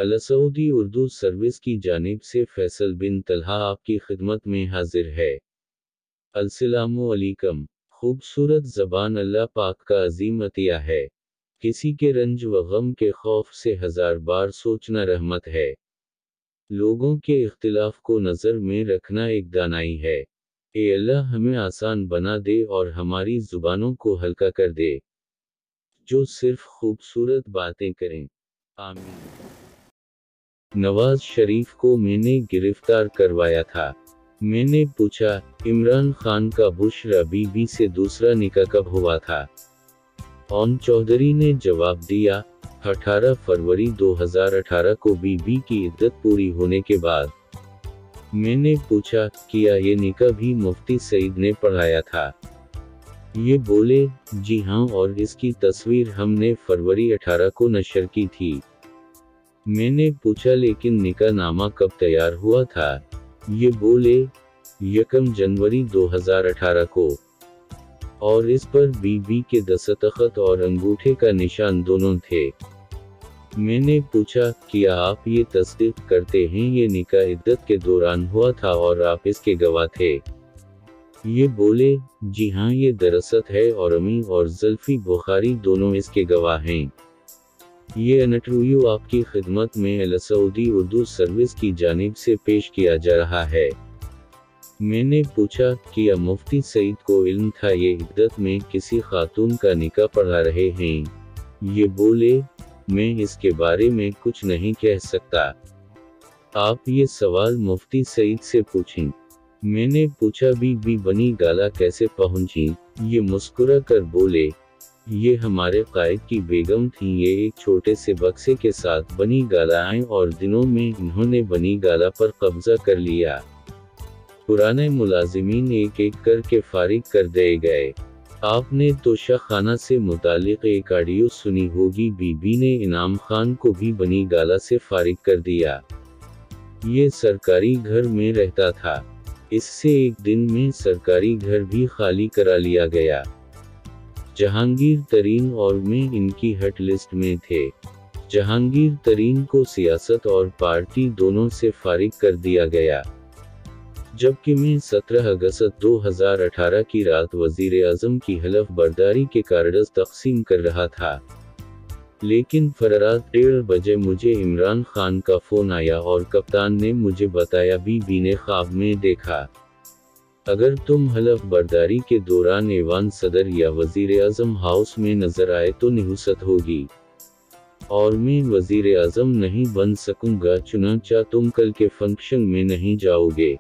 अलसऊदी Urdu service की जानिब से फैसल बिन तलहा आपकी खिदमत में हाजिर है। अस्सलामु अलैकुम। खूबसूरत ज़बान अल्लाह पाक का अजीम अतिया है। किसी के रंज व गम के खौफ से हजार बार सोचना रहमत है। लोगों के इख्तिलाफ को नज़र में रखना एक दानाई है। ए अल्लाह हमें आसान बना दे और हमारी ज़ुबानों को हल्का कर दे, जो सिर्फ खूबसूरत बातें करें। आमीन। नवाज शरीफ को मैंने गिरफ्तार करवाया था। मैंने पूछा, इमरान खान का बुशरा बीबी से दूसरा निकाह कब हुआ था? ओन चौधरी ने जवाब दिया, 18 फरवरी 2018 को बीबी की इद्दत पूरी होने के बाद। मैंने पूछा, क्या ये निकाह भी मुफ्ती सईद ने पढ़ाया था? ये बोले, जी हाँ, और इसकी तस्वीर हमने फरवरी 18 को नशर की थी। मैंने पूछा, लेकिन निकाह नामा कब तैयार हुआ था? ये बोले, 1 जनवरी 2018 को, और इस पर बीबी के दस्तखत और अंगूठे का निशान दोनों थे। मैंने पूछा, क्या आप ये तस्दीक करते हैं ये निकाह इद्दत के दौरान हुआ था और आप इसके गवाह थे? ये बोले, जी हाँ, ये दरअसल है और अमी और जुल्फी बुखारी दोनों इसके गवाह हैं। ये इंटरव्यू आपकी खिदमत में अलसऊदी उर्दू सर्विस की जानिब से पेश किया जा रहा है। मैंने पूछा, क्या मुफ्ती सईद को इल्म था ये इद्दत में किसी खातून का निकाह पढ़ा रहे हैं? ये बोले, मैं इसके बारे में कुछ नहीं कह सकता। आप ये सवाल मुफ्ती सईद से पूछें। मैंने पूछा, बीबी बनी गाला कैसे पहुंची? ये मुस्कुरा कर बोले, ये हमारे कायद की बेगम थी। ये एक छोटे से बक्से के साथ बनी गाला आए और दिनों में इन्होंने बनी गाला पर कब्जा कर लिया। पुराने मुलाजिमीन एक एक करके फारिग कर दिए गए। आपने तोशा खाना से मुतालिक एक ऑडियो सुनी होगी। बीबी ने इनाम खान को भी बनी गाला से फारिग कर दिया। ये सरकारी घर में रहता था। इससे एक दिन में सरकारी घर भी खाली करा लिया गया। जहांगीर तरीन और मैं इनकी हट लिस्ट में थे। जहांगीर तरीन को सियासत और पार्टी दोनों से फारिग कर दिया गया, जबकि मैं 17 अगस्त 2018 की रात वजीर आज़म की हलफ बर्दारी के कार्ड्स तकसीम कर रहा था। लेकिन फरात 1:30 बजे मुझे इमरान खान का फ़ोन आया और कप्तान ने मुझे बताया, बीबी ने ख्वाब में देखा, अगर तुम हलफ बर्दारी के दौरान ऐवान सदर या वजीर आज़म हाउस में नजर आए तो निहुसत होगी और मैं वजीर आज़म नहीं बन सकूंगा, चुनांचा तुम कल के फंक्शन में नहीं जाओगे।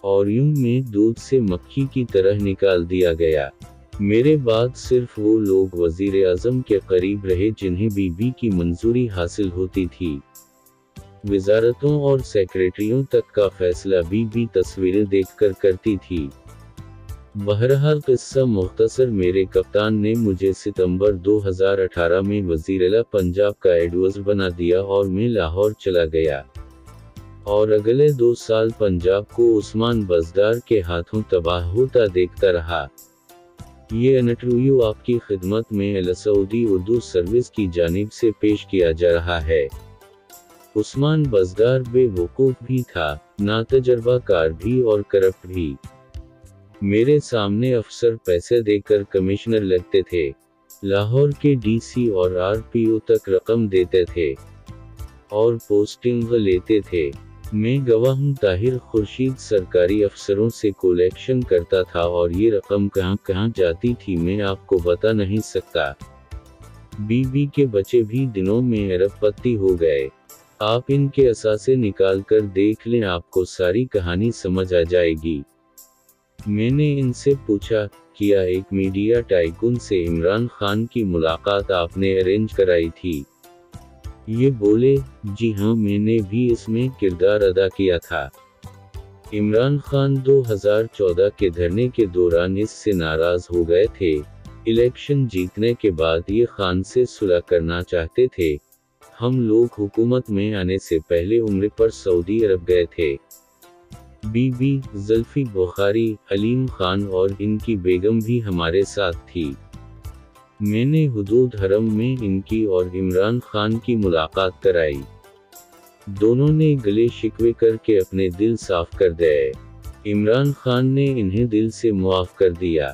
और यूं में दूध से मक्खी की तरह निकाल दिया गया। मेरे बाद सिर्फ वो लोग वजीर आज़म के करीब रहे जिन्हें बीबी की मंजूरी हासिल होती थी। वजारतों और सेक्रेटरियों तक का फैसला बीबी तस्वीरें देखकर करती थी। बहरहाल किस्सा मुख्तसर, मेरे कप्तान ने मुझे सितंबर 2018 में वज़ीर-ए-आला पंजाब का एडवाइज़र बना दिया और मैं लाहौर चला गया और अगले 2 साल पंजाब को उस्मान बज़दार के हाथों तबाह होता देखता रहा। ये इंटरव्यू आपकी खिदमत में अलसऊदी उर्दू सर्विस की जानिब से पेश किया जा रहा है। उस्मान बज़दार बेवकूफ़ भी था, नातजर्बाकार भी और करप्ट भी। मेरे सामने अफसर पैसे देकर कमिश्नर लगते थे, लाहौर के डीसी और आरपीओ तक रकम देते थे और पोस्टिंग लेते थे। मैं गवाह हूँ, ताहिर खुर्शीद सरकारी अफसरों से कलेक्शन करता था और ये रकम कहाँ कहाँ जाती थी मैं आपको बता नहीं सकता। बीबी के बच्चे भी दिनों में अरबपति हो गए। आप इनके असासे निकाल कर देख लें, आपको सारी कहानी समझ आ जाएगी। मैंने इनसे पूछा, क्या एक मीडिया टाइकून से इमरान खान की मुलाकात आपने अरेंज कराई थी? ये बोले, जी हाँ, मैंने भी इसमें किरदार अदा किया था। इमरान खान 2014 के धरने के दौरान इससे नाराज हो गए थे। इलेक्शन जीतने के बाद ये खान से सुलह करना चाहते थे। हम लोग हुकूमत में आने से पहले उम्र पर सऊदी अरब गए थे। बीबी, जुल्फी बुखारी, हलीम खान और इनकी बेगम भी हमारे साथ थी। मैंने हुदूद हरम में इनकी और इमरान खान की मुलाकात कराई। दोनों ने गले शिकवे करके अपने दिल साफ कर दिए। इमरान खान ने इन्हें दिल से मुआफ कर दिया,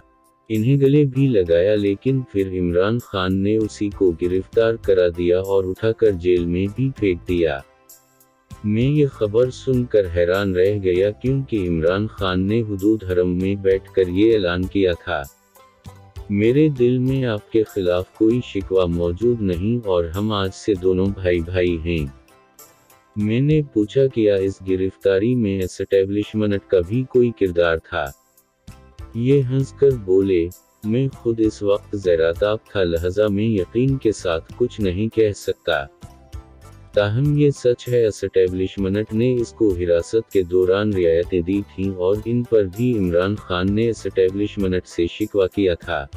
इन्हें गले भी लगाया, लेकिन फिर इमरान खान ने उसी को गिरफ्तार करा दिया और उठाकर जेल में भी फेंक दिया। मैं ये खबर सुनकर हैरान रह गया, क्योंकि इमरान खान ने हुदूद हरम में बैठकर ये ऐलान किया था, मेरे दिल में आपके खिलाफ कोई शिकवा मौजूद नहीं और हम आज से दोनों भाई भाई हैं। मैंने पूछा, क्या इस गिरफ्तारी में एस्टैब्लिशमेंट का भी कोई किरदार था? ये हंसकर बोले, मैं खुद इस वक्त ज़ेराताब था, लिहाजा मैं यकीन के साथ कुछ नहीं कह सकता। ताहम ये सच है, एस्टैब्लिशमेंट ने इसको हिरासत के दौरान रियायतें दी थीं और इन पर भी इमरान खान ने एस्टैब्लिशमेंट से शिकवा किया था।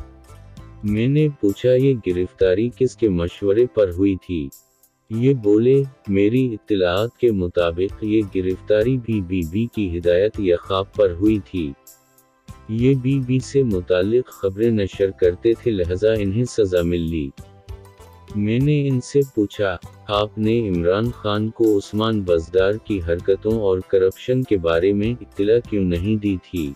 मैंने पूछा, ये गिरफ्तारी किसके मशवरे पर हुई थी? ये बोले, मेरी इत्तलाआत के मुताबिक ये गिरफ्तारी भी बीबी की हिदायत या ख्वाब पर हुई थी। ये बीबी से मुतालिक खबरें नशर करते थे, लिहाजा इन्हें सज़ा मिल ली। मैंने इनसे पूछा, आपने इमरान खान को उस्मान बज़दार की हरकतों और करप्शन के बारे में इत्तला क्यों नहीं दी थी?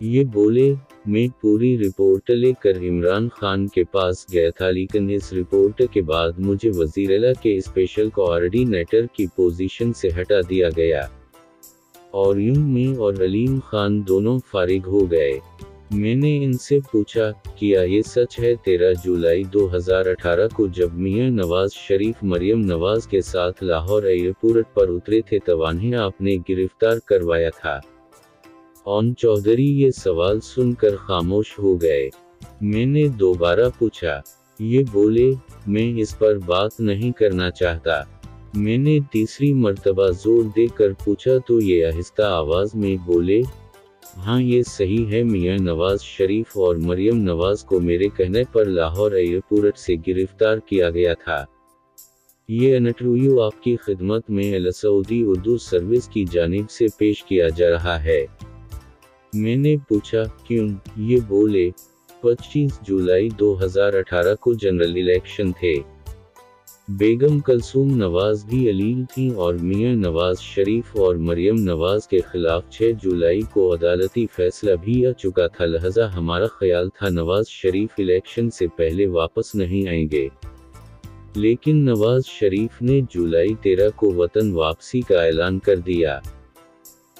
ये बोले, मैं पूरी रिपोर्ट लेकर इमरान खान के पास गया था, लेकिन इस रिपोर्ट के बाद मुझे वज़ीर-ए-आला के स्पेशल कोऑर्डिनेटर की पोजीशन से हटा दिया गया और यूं मैं और अलीम खान दोनों फारिग हो गए। मैंने इनसे पूछा, क्या ये सच है 13 जुलाई 2018 को जब मियां नवाज शरीफ मरियम नवाज के साथ लाहौर एयरपोर्ट पर उतरे थे तब उन्हें आपने गिरफ्तार करवाया था? ऑन चौधरी ये सवाल सुनकर खामोश हो गए। मैंने दोबारा पूछा, ये बोले, मैं इस पर बात नहीं करना चाहता। मैंने तीसरी मर्तबा जोर देकर पूछा तो ये आहिस्ता आवाज़ में बोले, हाँ ये सही है, मियां नवाज शरीफ और मरियम नवाज को मेरे कहने पर लाहौर एयरपोर्ट से गिरफ्तार किया गया था। ये इंटरव्यू आपकी खिदमत में अल सऊदी उर्दू सर्विस की जानिब से पेश किया जा रहा है। मैंने पूछा, क्यों? ये बोले, 25 जुलाई 2018 को जनरल इलेक्शन थे। बेगम कलसूम नवाज भी अलील थीं और मियां नवाज शरीफ और मरियम नवाज के खिलाफ 6 जुलाई को अदालती फैसला भी आ चुका था, लिहाजा हमारा ख्याल था नवाज शरीफ इलेक्शन से पहले वापस नहीं आएंगे। लेकिन नवाज शरीफ ने जुलाई 13 को वतन वापसी का ऐलान कर दिया।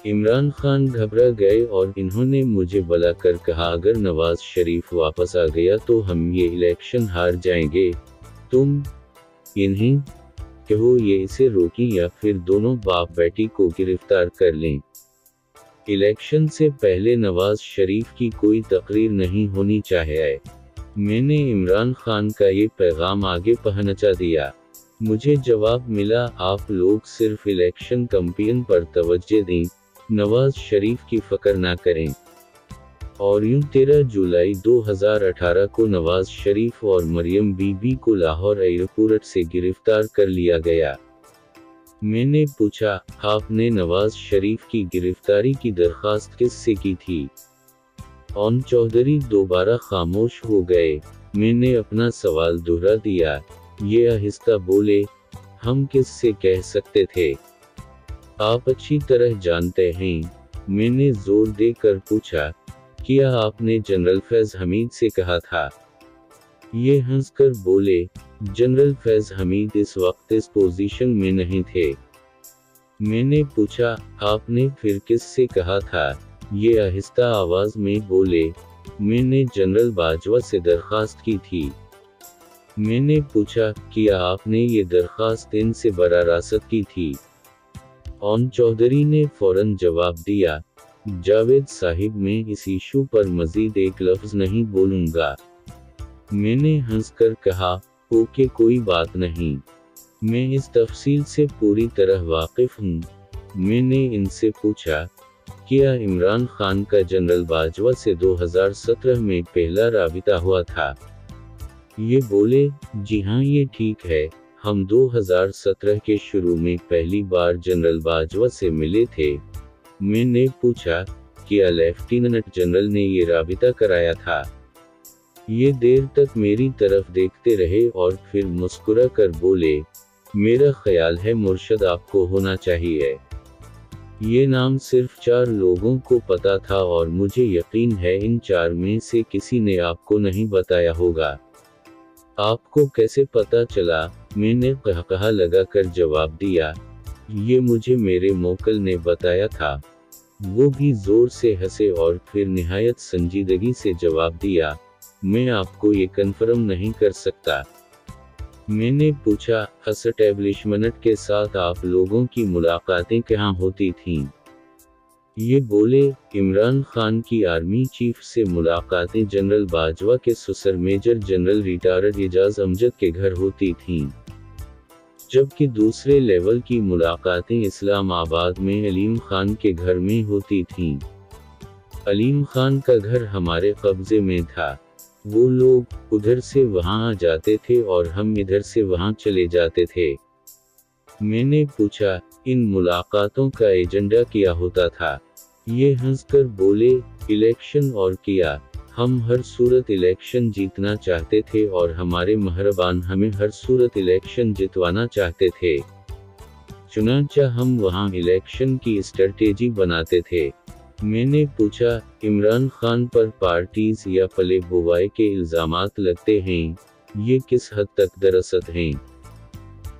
इमरान खान घबरा गए और इन्होंने मुझे बुलाकर कहा, अगर नवाज शरीफ वापस आ गया तो हम ये इलेक्शन हार जाएंगे। तुम इन्हें कहो ये इसे रोकें या फिर दोनों बाप बेटी को गिरफ्तार कर लें। इलेक्शन से पहले नवाज शरीफ की कोई तकरीर नहीं होनी चाहिए। मैंने इमरान खान का ये पैगाम आगे पहुंचा दिया। मुझे जवाब मिला, आप लोग सिर्फ इलेक्शन कैंपेन पर तवज्जो दें, नवाज शरीफ की फ़िक्र ना करें। और यूं 13 जुलाई 2018 को नवाज शरीफ और मरियम बीबी को लाहौर एयरपोर्ट से गिरफ्तार कर लिया गया। मैंने पूछा, आपने नवाज शरीफ की गिरफ्तारी की दरख्वास्त किससे की थी? ऑन चौधरी दोबारा खामोश हो गए। मैंने अपना सवाल दोहरा दिया। ये आहिस्ता बोले, हम किससे कह सकते थे? आप अच्छी तरह जानते हैं। मैंने जोर देकर पूछा, क्या आपने जनरल फैज हमीद से कहा था? ये हंसकर बोले, जनरल फैज हमीद इस वक्त इस पोजीशन में नहीं थे। मैंने पूछा, आपने फिर किससे कहा था? ये आहिस्ता आवाज में बोले, मैंने जनरल बाजवा से दरख्वास्त की थी। मैंने पूछा, क्या आपने ये दरख्वास्त इनसे बरा रासत की थी? ऑन चौधरी ने फौरन जवाब दिया, जावेद साहिब, मैं इस इशू पर मजीद एक लफ्ज नहीं बोलूंगा। मैंने हंसकर कहा, ओके कोई बात नहीं, मैं इस तफसील से पूरी तरह वाकिफ हूँ। मैंने इनसे पूछा, क्या इमरान खान का जनरल बाजवा से 2017 में पहला राबिता हुआ था? ये बोले, जी हाँ ये ठीक है, हम 2017 के शुरू में पहली बार जनरल बाजवा से मिले थे। मैंने पूछा, क्या लेफ्टिनेंट जनरल ने ये राबिता कराया था? ये देर तक मेरी तरफ देखते रहे और फिर मुस्कुरा कर बोले, मेरा ख्याल है मुर्शद आपको होना चाहिए। ये नाम सिर्फ 4 लोगों को पता था और मुझे यकीन है इन 4 में से किसी ने आपको नहीं बताया होगा। आपको कैसे पता चला? मैंने कहकहा लगाकर जवाब दिया। ये मुझे मेरे मोक्ल ने बताया था। वो भी जोर से हंसे और फिर निहायत संजीदगी से जवाब दिया, मैं आपको ये कन्फर्म नहीं कर सकता। मैंने पूछा, एस्टैब्लिशमेंट के साथ आप लोगों की मुलाकातें कहाँ होती थीं? ये बोले, इमरान खान की आर्मी चीफ से मुलाकातें जनरल बाजवा के ससुर major general retired Ejaz Amjad के घर होती थीं, जबकि दूसरे लेवल की मुलाकातें इस्लामाबाद में अलीम खान के घर में होती थीं। अलीम खान का घर हमारे कब्जे में था। वो लोग उधर से वहां आ जाते थे और हम इधर से वहां चले जाते थे। मैंने पूछा, इन मुलाकातों का एजेंडा क्या होता था? ये हंसकर बोले, इलेक्शन और किया। हम हर सूरत इलेक्शन जीतना चाहते थे और हमारे मेहरबान हमें हर सूरत इलेक्शन जितवाना चाहते थे। चुनांचा हम वहां इलेक्शन की स्ट्रेटेजी बनाते थे। मैंने पूछा, इमरान खान पर पार्टीज या पले बुवाई के इल्जामात लगते हैं, ये किस हद तक दरअसल हैं?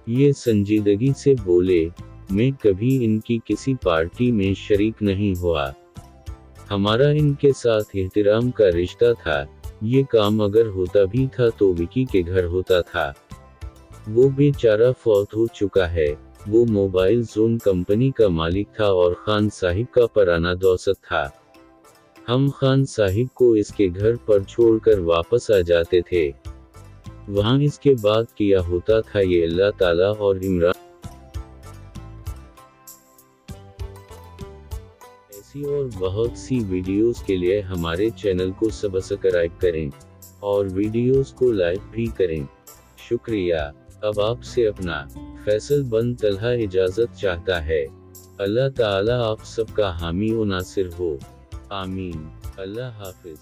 ये संजीदगी से बोले, मैं कभी इनकी किसी पार्टी में शरीक नहीं हुआ। हमारा इनके साथ एहतराम का रिश्ता था। ये काम अगर होता भी था तो विकी के घर होता था। वो बेचारा फौत हो चुका है। वो मोबाइल जोन कंपनी का मालिक था और खान साहिब का पराना दौसत था। हम खान साहिब को इसके घर पर छोड़कर वापस आ जाते थे। वहाँ इसके बाद किया होता था ये अल्लाह ताला और इमरान। ऐसी और बहुत सी वीडियोस के लिए हमारे चैनल को सब्सक्राइब करें और वीडियोस को लाइक भी करें। शुक्रिया। अब आपसे अपना फैसल बन तलहा इजाजत चाहता है। अल्लाह ताला आप सबका हामी व नासिर हो। आमीन। अल्लाह हाफिज।